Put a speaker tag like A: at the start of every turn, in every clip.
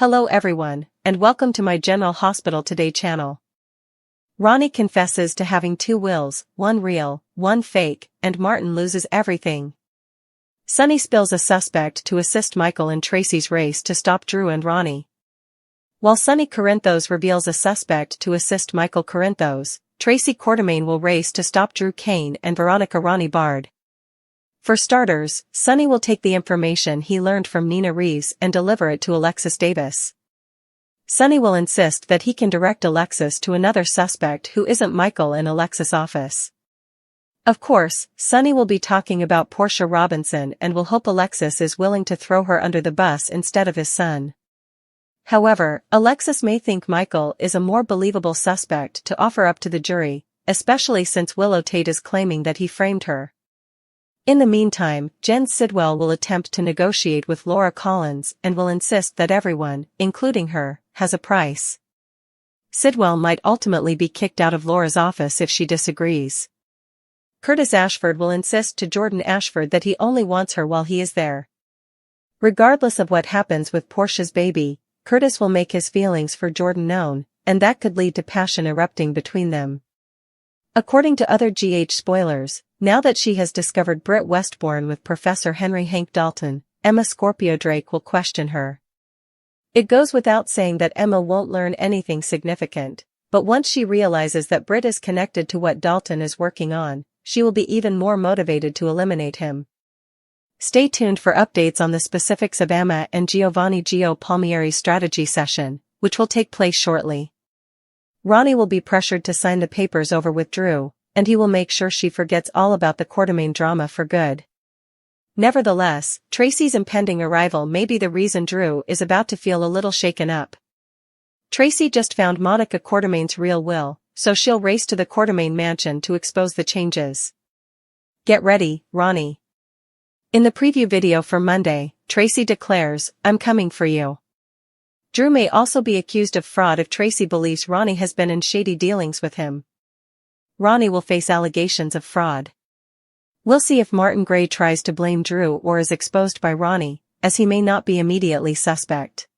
A: Hello everyone, and welcome to my General Hospital Today channel. Ronnie confesses to having two wills, one real, one fake, and Martin loses everything. Sonny spills a suspect to assist Michael in Tracy's race to stop Drew and Ronnie. While Sonny Corinthos reveals a suspect to assist Michael Corinthos, Tracy Quartermain will race to stop Drew Kane and Veronica Ronnie Bard. For starters, Sonny will take the information he learned from Nina Reeves and deliver it to Alexis Davis. Sonny will insist that he can direct Alexis to another suspect who isn't Michael in Alexis' office. Of course, Sonny will be talking about Portia Robinson and will hope Alexis is willing to throw her under the bus instead of his son. However, Alexis may think Michael is a more believable suspect to offer up to the jury, especially since Willow Tate is claiming that he framed her. In the meantime, Jen Sidwell will attempt to negotiate with Laura Collins and will insist that everyone, including her, has a price. Sidwell might ultimately be kicked out of Laura's office if she disagrees. Curtis Ashford will insist to Jordan Ashford that he only wants her while he is there. Regardless of what happens with Portia's baby, Curtis will make his feelings for Jordan known, and that could lead to passion erupting between them. According to other GH spoilers, now that she has discovered Britt Westbourne with Professor Henry Hank Dalton, Emma Scorpio Drake will question her. It goes without saying that Emma won't learn anything significant, but once she realizes that Britt is connected to what Dalton is working on, she will be even more motivated to eliminate him. Stay tuned for updates on the specifics of Emma and Giovanni Gio Palmieri's strategy session, which will take place shortly. Ronnie will be pressured to sign the papers over with Drew, and he will make sure she forgets all about the Quartermain drama for good. Nevertheless, Tracy's impending arrival may be the reason Drew is about to feel a little shaken up. Tracy just found Monica Quartermain's real will, so she'll race to the Quartermain mansion to expose the changes. Get ready, Ronnie. In the preview video for Monday, Tracy declares, "I'm coming for you." Drew may also be accused of fraud if Tracy believes Ronnie has been in shady dealings with him. Ronnie will face allegations of fraud. We'll see if Martin Gray tries to blame Drew or is exposed by Ronnie, as he may not be immediately suspect.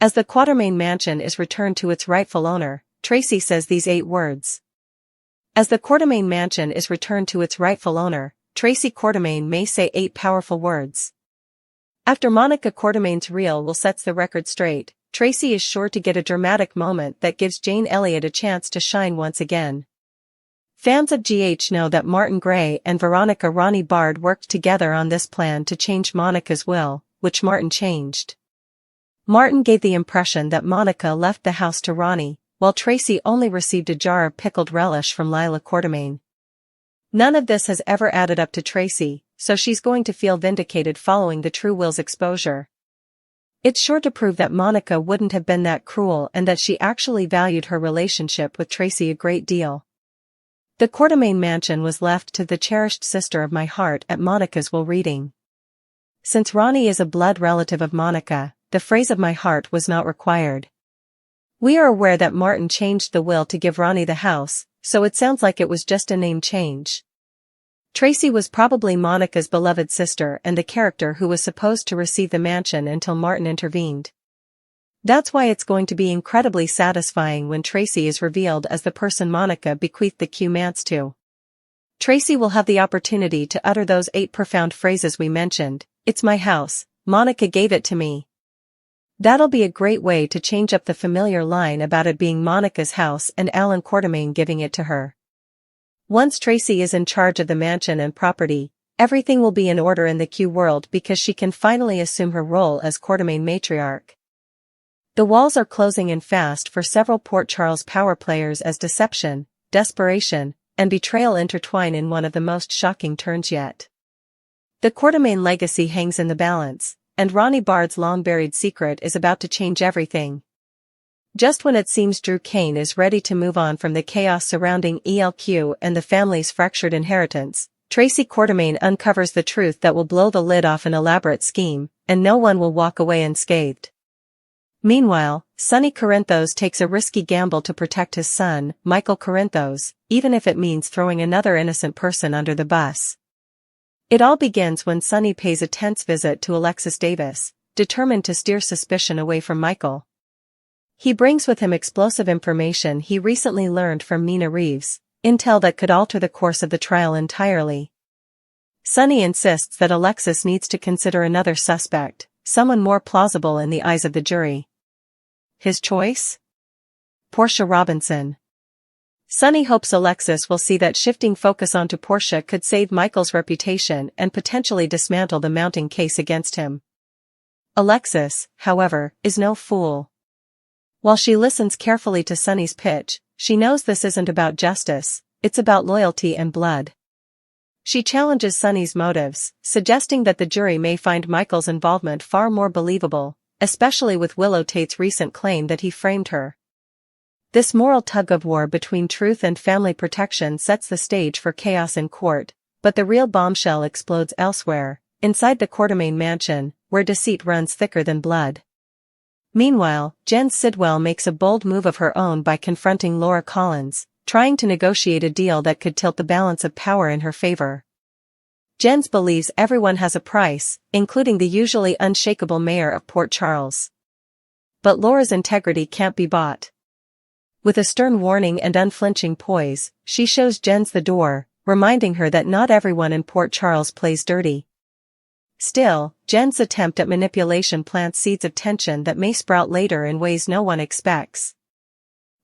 A: As the Quartermain mansion is returned to its rightful owner, Tracy says these 8 words. As the Quartermain mansion is returned to its rightful owner, Tracy Quartermain may say 8 powerful words. After Monica Quartermain's reel will sets the record straight, Tracy is sure to get a dramatic moment that gives Jane Elliott a chance to shine once again. Fans of GH know that Martin Gray and Veronica Ronnie Bard worked together on this plan to change Monica's will, which Martin changed. Martin gave the impression that Monica left the house to Ronnie, while Tracy only received a jar of pickled relish from Lila Quartermain. None of this has ever added up to Tracy, so she's going to feel vindicated following the true will's exposure. It's sure to prove that Monica wouldn't have been that cruel and that she actually valued her relationship with Tracy a great deal. The Quartermain mansion was left to the cherished sister of my heart at Monica's will reading. Since Ronnie is a blood relative of Monica, the phrase of my heart was not required. We are aware that Martin changed the will to give Ronnie the house, so it sounds like it was just a name change. Tracy was probably Monica's beloved sister and the character who was supposed to receive the mansion until Martin intervened. That's why it's going to be incredibly satisfying when Tracy is revealed as the person Monica bequeathed the Q-Mance to. Tracy will have the opportunity to utter those 8 profound phrases we mentioned. It's my house, Monica gave it to me. That'll be a great way to change up the familiar line about it being Monica's house and Alan Quartermain giving it to her. Once Tracy is in charge of the mansion and property, everything will be in order in the Q world because she can finally assume her role as Quartermain matriarch. The walls are closing in fast for several Port Charles power players as deception, desperation, and betrayal intertwine in one of the most shocking turns yet. The Quartermain legacy hangs in the balance, and Ronnie Bard's long-buried secret is about to change everything. Just when it seems Drew Kane is ready to move on from the chaos surrounding ELQ and the family's fractured inheritance, Tracy Quartermain uncovers the truth that will blow the lid off an elaborate scheme, and no one will walk away unscathed. Meanwhile, Sonny Corinthos takes a risky gamble to protect his son, Michael Corinthos, even if it means throwing another innocent person under the bus. It all begins when Sonny pays a tense visit to Alexis Davis, determined to steer suspicion away from Michael. He brings with him explosive information he recently learned from Mina Reeves, intel that could alter the course of the trial entirely. Sonny insists that Alexis needs to consider another suspect, someone more plausible in the eyes of the jury. His choice? Portia Robinson. Sonny hopes Alexis will see that shifting focus onto Portia could save Michael's reputation and potentially dismantle the mounting case against him. Alexis, however, is no fool. While she listens carefully to Sonny's pitch, she knows this isn't about justice, it's about loyalty and blood. She challenges Sonny's motives, suggesting that the jury may find Michael's involvement far more believable, especially with Willow Tate's recent claim that he framed her. This moral tug-of-war between truth and family protection sets the stage for chaos in court, but the real bombshell explodes elsewhere, inside the Quartermaine mansion, where deceit runs thicker than blood. Meanwhile, Jen Sidwell makes a bold move of her own by confronting Laura Collins, trying to negotiate a deal that could tilt the balance of power in her favor. Jen believes everyone has a price, including the usually unshakable mayor of Port Charles. But Laura's integrity can't be bought. With a stern warning and unflinching poise, she shows Jen the door, reminding her that not everyone in Port Charles plays dirty. Still, Jen's attempt at manipulation plants seeds of tension that may sprout later in ways no one expects.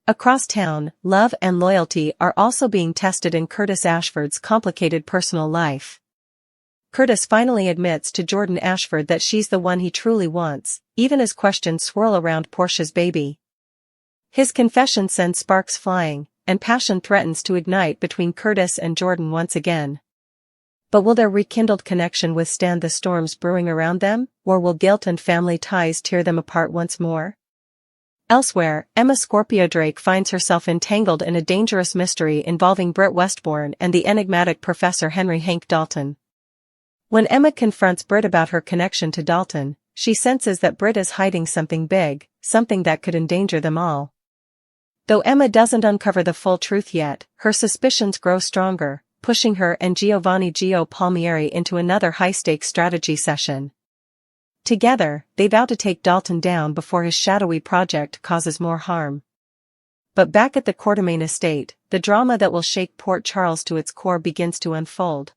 A: Across town, love and loyalty are also being tested in Curtis Ashford's complicated personal life. Curtis finally admits to Jordan Ashford that she's the one he truly wants, even as questions swirl around Portia's baby. His confession sends sparks flying, and passion threatens to ignite between Curtis and Jordan once again. But will their rekindled connection withstand the storms brewing around them, or will guilt and family ties tear them apart once more? Elsewhere, Emma Scorpio Drake finds herself entangled in a dangerous mystery involving Britt Westbourne and the enigmatic Professor Henry Hank Dalton. When Emma confronts Britt about her connection to Dalton, she senses that Britt is hiding something big, something that could endanger them all. Though Emma doesn't uncover the full truth yet, her suspicions grow stronger, pushing her and Giovanni Gio Palmieri into another high-stakes strategy session. Together, they vow to take Dalton down before his shadowy project causes more harm. But back at the Quartermaine estate, the drama that will shake Port Charles to its core begins to unfold.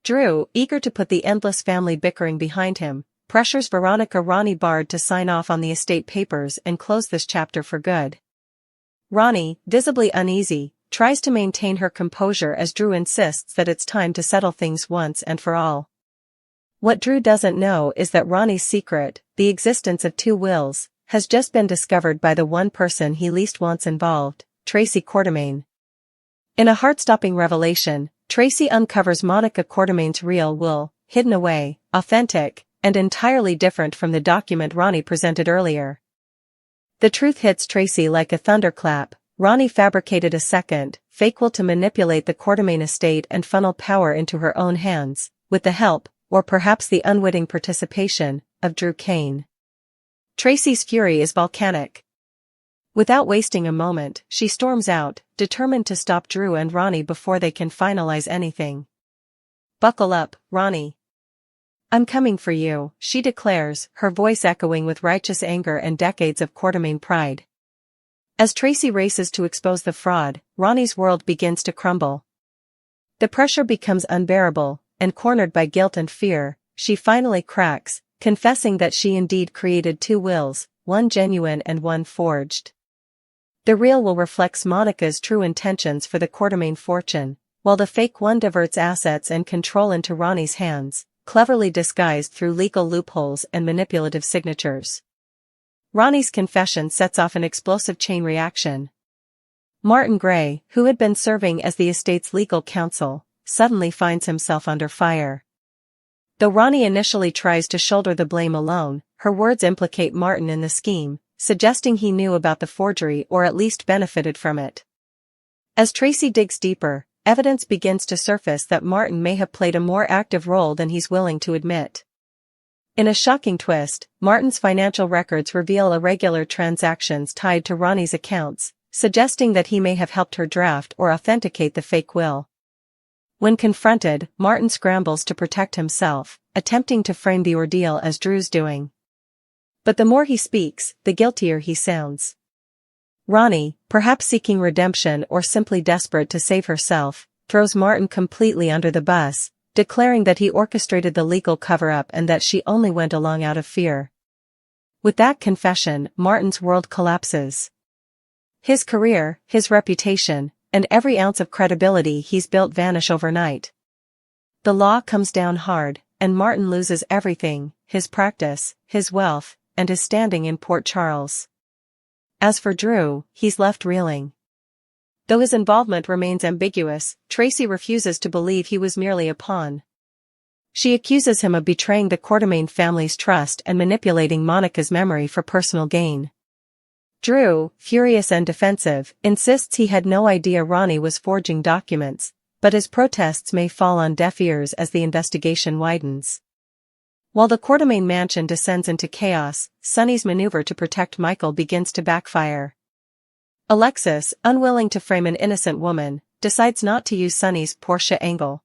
A: Drew, eager to put the endless family bickering behind him, pressures Veronica Ronnie Bard to sign off on the estate papers and close this chapter for good. Ronnie, visibly uneasy, tries to maintain her composure as Drew insists that it's time to settle things once and for all. What Drew doesn't know is that Ronnie's secret, the existence of two wills, has just been discovered by the one person he least wants involved, Tracy Quartermaine. In a heart-stopping revelation, Tracy uncovers Monica Quartermaine's real will, hidden away, authentic, and entirely different from the document Ronnie presented earlier. The truth hits Tracy like a thunderclap. Ronnie fabricated a second, fake will to manipulate the Quartermaine estate and funnel power into her own hands, with the help, or perhaps the unwitting participation, of Drew Kane. Tracy's fury is volcanic. Without wasting a moment, she storms out, determined to stop Drew and Ronnie before they can finalize anything. "Buckle up, Ronnie. I'm coming for you," she declares, her voice echoing with righteous anger and decades of Quartermaine pride. As Tracy races to expose the fraud, Ronnie's world begins to crumble. The pressure becomes unbearable, and cornered by guilt and fear, she finally cracks, confessing that she indeed created two wills, one genuine and one forged. The real will reflects Monica's true intentions for the Quartermaine fortune, while the fake one diverts assets and control into Ronnie's hands, cleverly disguised through legal loopholes and manipulative signatures. Ronnie's confession sets off an explosive chain reaction. Martin Gray, who had been serving as the estate's legal counsel, suddenly finds himself under fire. Though Ronnie initially tries to shoulder the blame alone, her words implicate Martin in the scheme, suggesting he knew about the forgery or at least benefited from it. As Tracy digs deeper, evidence begins to surface that Martin may have played a more active role than he's willing to admit. In a shocking twist, Martin's financial records reveal irregular transactions tied to Ronnie's accounts, suggesting that he may have helped her draft or authenticate the fake will. When confronted, Martin scrambles to protect himself, attempting to frame the ordeal as Drew's doing. But the more he speaks, the guiltier he sounds. Ronnie, perhaps seeking redemption or simply desperate to save herself, throws Martin completely under the bus, declaring that he orchestrated the legal cover-up and that she only went along out of fear. With that confession, Martin's world collapses. His career, his reputation, and every ounce of credibility he's built vanish overnight. The law comes down hard, and Martin loses everything: his practice, his wealth, and his standing in Port Charles. As for Drew, he's left reeling. Though his involvement remains ambiguous, Tracy refuses to believe he was merely a pawn. She accuses him of betraying the Quartermaine family's trust and manipulating Monica's memory for personal gain. Drew, furious and defensive, insists he had no idea Ronnie was forging documents, but his protests may fall on deaf ears as the investigation widens. While the Quartermaine mansion descends into chaos, Sonny's maneuver to protect Michael begins to backfire. Alexis, unwilling to frame an innocent woman, decides not to use Sonny's Portia angle.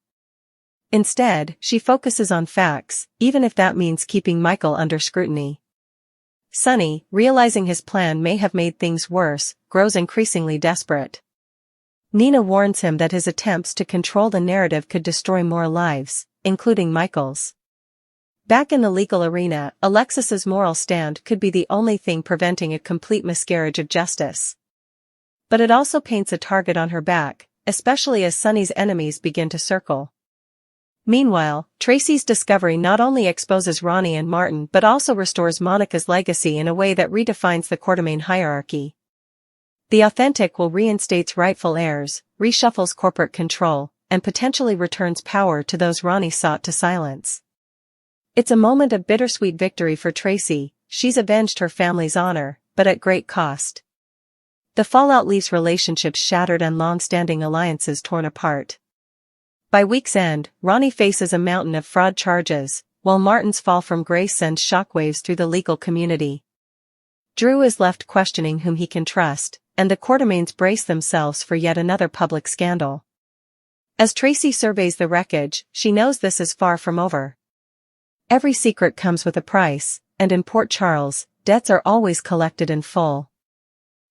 A: Instead, she focuses on facts, even if that means keeping Michael under scrutiny. Sonny, realizing his plan may have made things worse, grows increasingly desperate. Nina warns him that his attempts to control the narrative could destroy more lives, including Michael's. Back in the legal arena, Alexis's moral stand could be the only thing preventing a complete miscarriage of justice. But it also paints a target on her back, especially as Sonny's enemies begin to circle. Meanwhile, Tracy's discovery not only exposes Ronnie and Martin but also restores Monica's legacy in a way that redefines the Quartermaine hierarchy. The Authentic will reinstates rightful heirs, reshuffles corporate control, and potentially returns power to those Ronnie sought to silence. It's a moment of bittersweet victory for Tracy. She's avenged her family's honor, but at great cost. The fallout leaves relationships shattered and long-standing alliances torn apart. By week's end, Ronnie faces a mountain of fraud charges, while Martin's fall from grace sends shockwaves through the legal community. Drew is left questioning whom he can trust, and the Quartermaines brace themselves for yet another public scandal. As Tracy surveys the wreckage, she knows this is far from over. Every secret comes with a price, and in Port Charles, debts are always collected in full.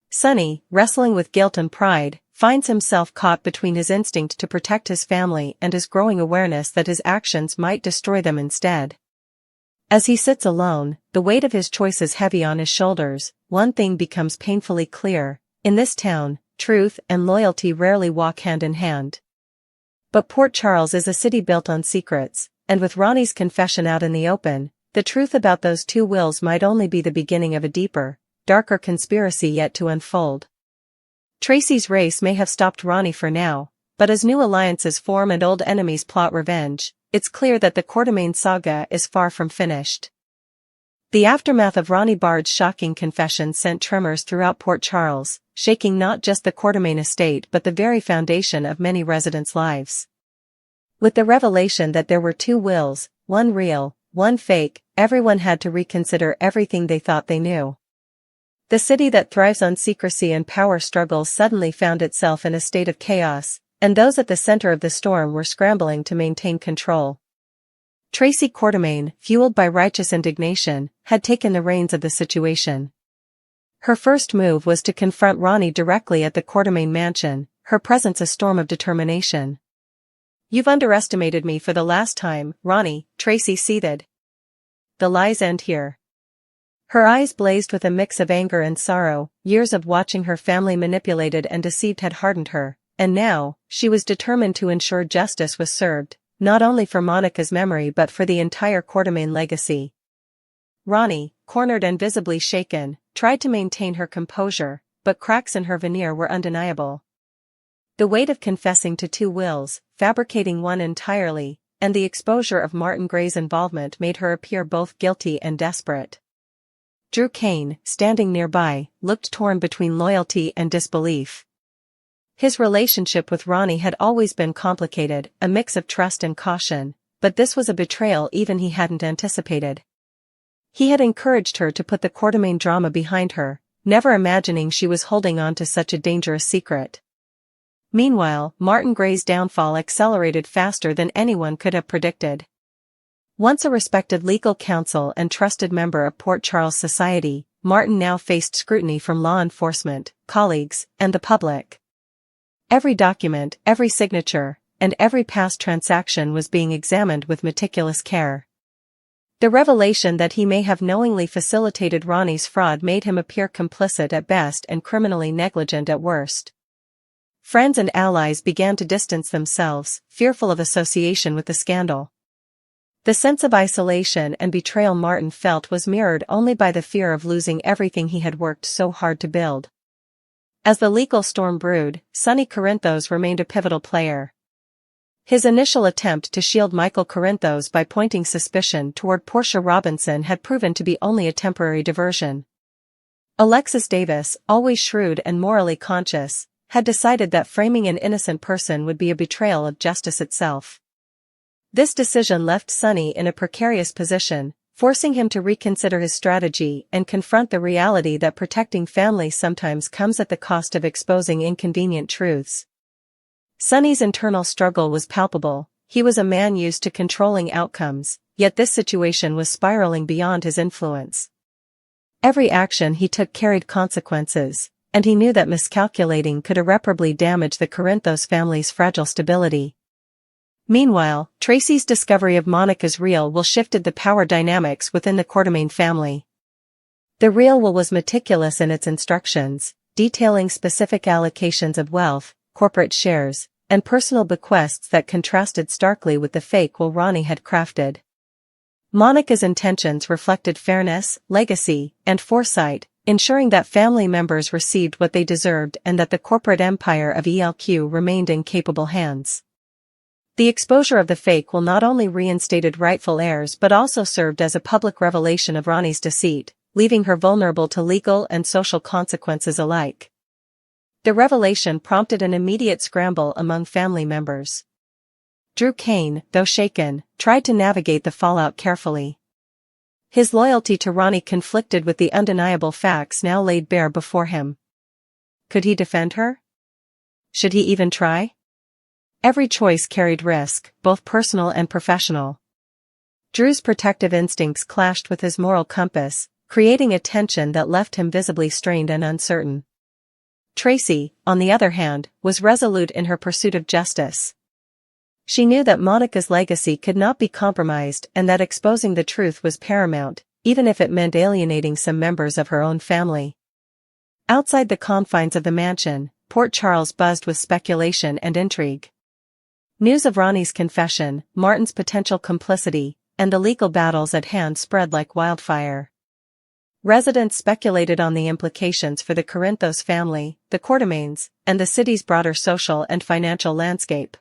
A: Sonny, wrestling with guilt and pride, finds himself caught between his instinct to protect his family and his growing awareness that his actions might destroy them instead. As he sits alone, the weight of his choices heavy on his shoulders, one thing becomes painfully clear: in this town, truth and loyalty rarely walk hand in hand. But Port Charles is a city built on secrets, and with Ronnie's confession out in the open, the truth about those two wills might only be the beginning of a deeper, darker conspiracy yet to unfold. Tracy's race may have stopped Ronnie for now, but as new alliances form and old enemies plot revenge, it's clear that the Quartermaine saga is far from finished. The aftermath of Ronnie Bard's shocking confession sent tremors throughout Port Charles, shaking not just the Quartermaine estate but the very foundation of many residents' lives. With the revelation that there were two wills, one real, one fake, everyone had to reconsider everything they thought they knew. The city that thrives on secrecy and power struggles suddenly found itself in a state of chaos, and those at the center of the storm were scrambling to maintain control. Tracy Quartermaine, fueled by righteous indignation, had taken the reins of the situation. Her first move was to confront Ronnie directly at the Quartermaine mansion, her presence a storm of determination. "You've underestimated me for the last time, Ronnie," Tracy seethed. "The lies end here." Her eyes blazed with a mix of anger and sorrow. Years of watching her family manipulated and deceived had hardened her, and now, she was determined to ensure justice was served, not only for Monica's memory but for the entire Quartermaine legacy. Ronnie, cornered and visibly shaken, tried to maintain her composure, but cracks in her veneer were undeniable. The weight of confessing to two wills, fabricating one entirely, and the exposure of Martin Gray's involvement made her appear both guilty and desperate. Drew Kane, standing nearby, looked torn between loyalty and disbelief. His relationship with Ronnie had always been complicated, a mix of trust and caution, but this was a betrayal even he hadn't anticipated. He had encouraged her to put the Quartermaine drama behind her, never imagining she was holding on to such a dangerous secret. Meanwhile, Martin Gray's downfall accelerated faster than anyone could have predicted. Once a respected legal counsel and trusted member of Port Charles society, Martin now faced scrutiny from law enforcement, colleagues, and the public. Every document, every signature, and every past transaction was being examined with meticulous care. The revelation that he may have knowingly facilitated Ronnie's fraud made him appear complicit at best and criminally negligent at worst. Friends and allies began to distance themselves, fearful of association with the scandal. The sense of isolation and betrayal Martin felt was mirrored only by the fear of losing everything he had worked so hard to build. As the legal storm brewed, Sonny Corinthos remained a pivotal player. His initial attempt to shield Michael Corinthos by pointing suspicion toward Portia Robinson had proven to be only a temporary diversion. Alexis Davis, always shrewd and morally conscious, had decided that framing an innocent person would be a betrayal of justice itself. This decision left Sonny in a precarious position, forcing him to reconsider his strategy and confront the reality that protecting family sometimes comes at the cost of exposing inconvenient truths. Sonny's internal struggle was palpable. He was a man used to controlling outcomes, yet this situation was spiraling beyond his influence. Every action he took carried consequences, and he knew that miscalculating could irreparably damage the Corinthos family's fragile stability. Meanwhile, Tracy's discovery of Monica's real will shifted the power dynamics within the Quartermaine family. The real will was meticulous in its instructions, detailing specific allocations of wealth, corporate shares, and personal bequests that contrasted starkly with the fake will Ronnie had crafted. Monica's intentions reflected fairness, legacy, and foresight, ensuring that family members received what they deserved and that the corporate empire of ELQ remained in capable hands. The exposure of the fake will not only reinstated rightful heirs but also served as a public revelation of Ronnie's deceit, leaving her vulnerable to legal and social consequences alike. The revelation prompted an immediate scramble among family members. Drew Kane, though shaken, tried to navigate the fallout carefully. His loyalty to Ronnie conflicted with the undeniable facts now laid bare before him. Could he defend her? Should he even try? Every choice carried risk, both personal and professional. Drew's protective instincts clashed with his moral compass, creating a tension that left him visibly strained and uncertain. Tracy, on the other hand, was resolute in her pursuit of justice. She knew that Monica's legacy could not be compromised and that exposing the truth was paramount, even if it meant alienating some members of her own family. Outside the confines of the mansion, Port Charles buzzed with speculation and intrigue. News of Ronnie's confession, Martin's potential complicity, and the legal battles at hand spread like wildfire. Residents speculated on the implications for the Corinthos family, the Quartermaines, and the city's broader social and financial landscape.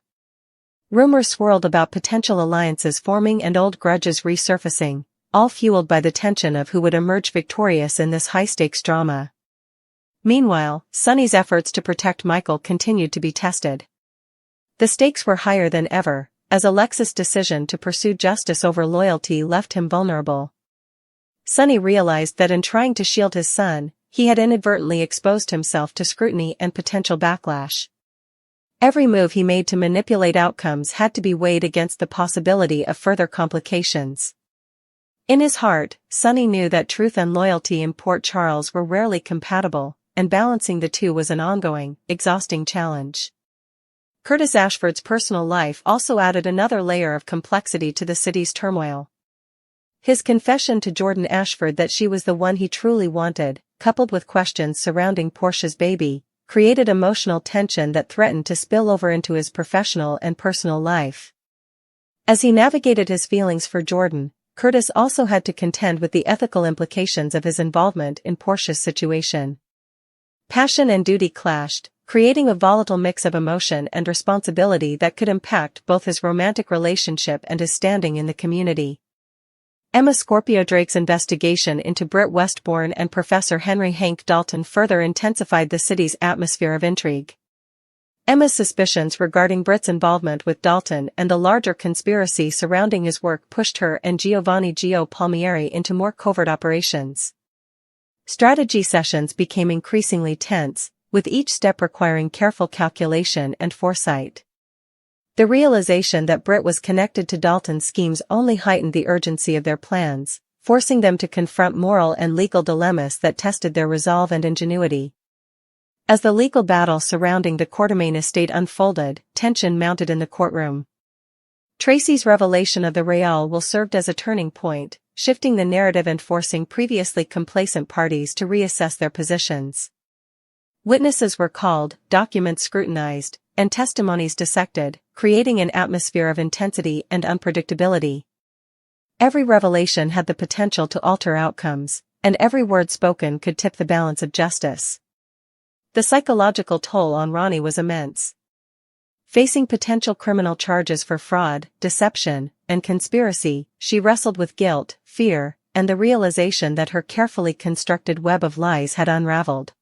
A: Rumors swirled about potential alliances forming and old grudges resurfacing, all fueled by the tension of who would emerge victorious in this high-stakes drama. Meanwhile, Sonny's efforts to protect Michael continued to be tested. The stakes were higher than ever, as Alexis' decision to pursue justice over loyalty left him vulnerable. Sonny realized that in trying to shield his son, he had inadvertently exposed himself to scrutiny and potential backlash. Every move he made to manipulate outcomes had to be weighed against the possibility of further complications. In his heart, Sonny knew that truth and loyalty in Port Charles were rarely compatible, and balancing the two was an ongoing, exhausting challenge. Curtis Ashford's personal life also added another layer of complexity to the city's turmoil. His confession to Jordan Ashford that she was the one he truly wanted, coupled with questions surrounding Portia's baby, created emotional tension that threatened to spill over into his professional and personal life. As he navigated his feelings for Jordan, Curtis also had to contend with the ethical implications of his involvement in Portia's situation. Passion and duty clashed, creating a volatile mix of emotion and responsibility that could impact both his romantic relationship and his standing in the community. Emma Scorpio Drake's investigation into Britt Westbourne and Professor Henry Hank Dalton further intensified the city's atmosphere of intrigue. Emma's suspicions regarding Britt's involvement with Dalton and the larger conspiracy surrounding his work pushed her and Giovanni Gio Palmieri into more covert operations. Strategy sessions became increasingly tense, with each step requiring careful calculation and foresight. The realization that Britt was connected to Dalton's schemes only heightened the urgency of their plans, forcing them to confront moral and legal dilemmas that tested their resolve and ingenuity. As the legal battle surrounding the Quartermaine estate unfolded, tension mounted in the courtroom. Tracy's revelation of the Real will serve as a turning point, shifting the narrative and forcing previously complacent parties to reassess their positions. Witnesses were called, documents scrutinized, and testimonies dissected, creating an atmosphere of intensity and unpredictability. Every revelation had the potential to alter outcomes, and every word spoken could tip the balance of justice. The psychological toll on Ronnie was immense. Facing potential criminal charges for fraud, deception, and conspiracy, she wrestled with guilt, fear, and the realization that her carefully constructed web of lies had unraveled.